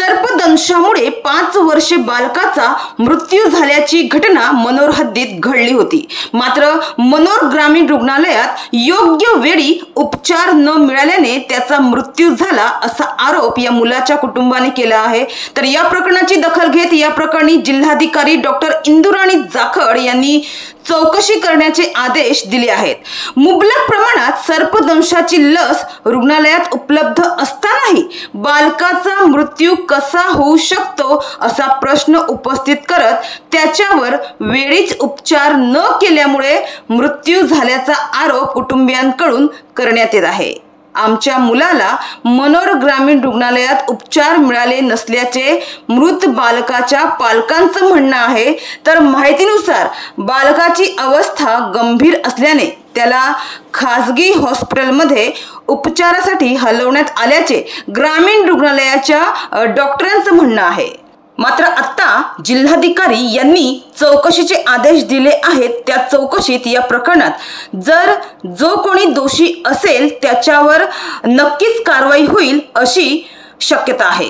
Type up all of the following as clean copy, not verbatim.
सर्पदंशामुळे 5 वर्षे बालकाचा मृत्यू झाल्याची घटना मनोर हद्दीत घडली होती। मात्र मनोर ग्रामीण रुग्णालयात योग्य वेळी उपचार न मिळाल्याने त्याचा मृत्यू झाला असा आरोप या मुलाच्या कुटुंबाने केला आहे। तर या प्रकरणाची दखल घेत या प्रकरणी जिल्हाधिकारी डॉक्टर इंदुराणी जाखड यांनी चौकशी करण्याचे आदेश दिले आहेत। मुबलक प्रमाणात सर्पदंशाची लस रुग्णालयात उपलब्ध असतानाही बालकाचा मृत्यू कसा होऊ शकतो असा प्रश्न उपस्थित करत त्याच्यावर वेळीच उपचार न केल्यामुळे मृत्यू झाल्याचा आरोप कुटुंबियांकडून करण्यात येत आहे। आमच्या मुलाला मनोर ग्रामीण रुग्णालयात उपचार मिळाले नसल्याचे मृत बालकाच्या पालकांचं म्हणणं आहे। तर माहितीनुसार बालकाची अवस्था गंभीर असल्याने त्याला खासगी हॉस्पिटलमध्ये उपचारासाठी हलवण्यात आल्याचे ग्रामीण रुग्णालयाच्या डॉक्टरांचं म्हणणं आहे। मात्र आता जिल्हाधिकारी यांनी चौकशीचे आदेश दिले आहेत। त्या चौकशीत या प्रकरणात जर जो कोणी दोषी असेल त्याच्यावर नक्कीच कारवाई होईल अशी शक्यता आहे।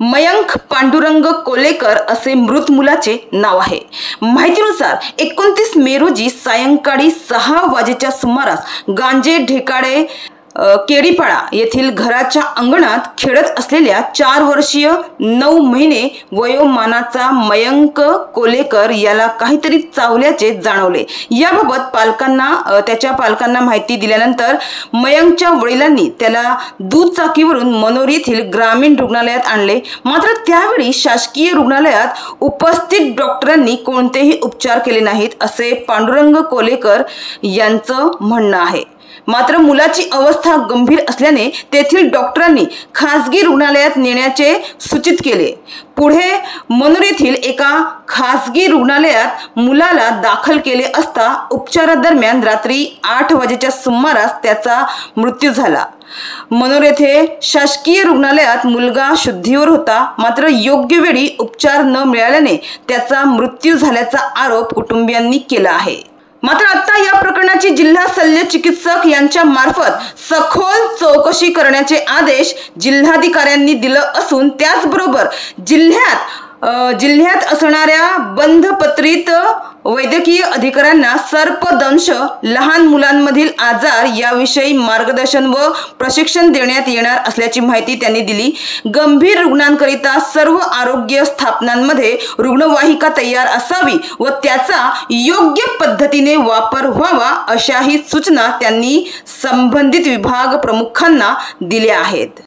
मयंक पांडुरंग कोलेकर असे मृत मुलाचे नाव आहे। माहितीनुसार 29 मे रोजी सायंकाळी 6 वाजेच्या सुमारास गांजे ढेकाडे केडीपाडा येथील घराच्या अंगणात खेळत असलेल्या 4 वर्षीय 9 महिने वयोमानाचा मयंक कोलेकर याला काहीतरी चावल्याचे जाणवले। याबाबत त्याच्या पालकांना माहिती दिल्यानंतर मयंकच्या वडिलांनी त्याला दुचाकीवरून मनोर येथील ग्रामीण रुग्णालयात आणले। मात्र त्यावेळी शासकीय रुग्णालयात उपस्थित डॉक्टरांनी कोणतेही उपचार केले नाहीत असे पांडुरंग कोलेकर यांचं म्हणणं आहे। मात्र मुलाची अवस्था गंभीर असल्याने तेथील डॉक्टरांनी खासगी रुग्णालयात नेण्याचे सूचित केले। पुढे मनोर येथील एका खासगी रुग्णालयात मुलाला दाखल केले असता उपचारादरम्यान रात्री 8 वाजेच्या सुमारास त्याचा मृत्यू झाला। मनोर येथे शासकीय रुग्णालयात मुलगा शुद्धीवर होता। मात्र योग्य वेळी उपचार न मिळाल्याने त्याचा मृत्यू झाल्याचा आरोप कुटुंबियांनी केला आहे। मात्र आता या प्रकरणाची जिल्हा शल्य चिकित्सक यांच्या मार्फत सखोल चौकशी करण्याचे आदेश जिल्हाधिकाऱ्यांनी दिले असून त्याचबरोबर जिल्ह्यात असणाऱ्या बंधपत्रित वैद्यकीय अधिकाऱ्यांना सर्पदंश, लहान मुलांमधील आजार याविषयी मार्गदर्शन व प्रशिक्षण देण्यात येणार असल्याची माहिती त्यांनी दिली। गंभीर रुग्णांकरिता सर्व आरोग्य स्थापनांमध्ये रुग्णवाहिका तयार असावी व त्याचा योग्य पद्धतीने वापर व्हावा अशाही सूचना त्यांनी संबंधित विभाग प्रमुखांना दिल्या आहेत।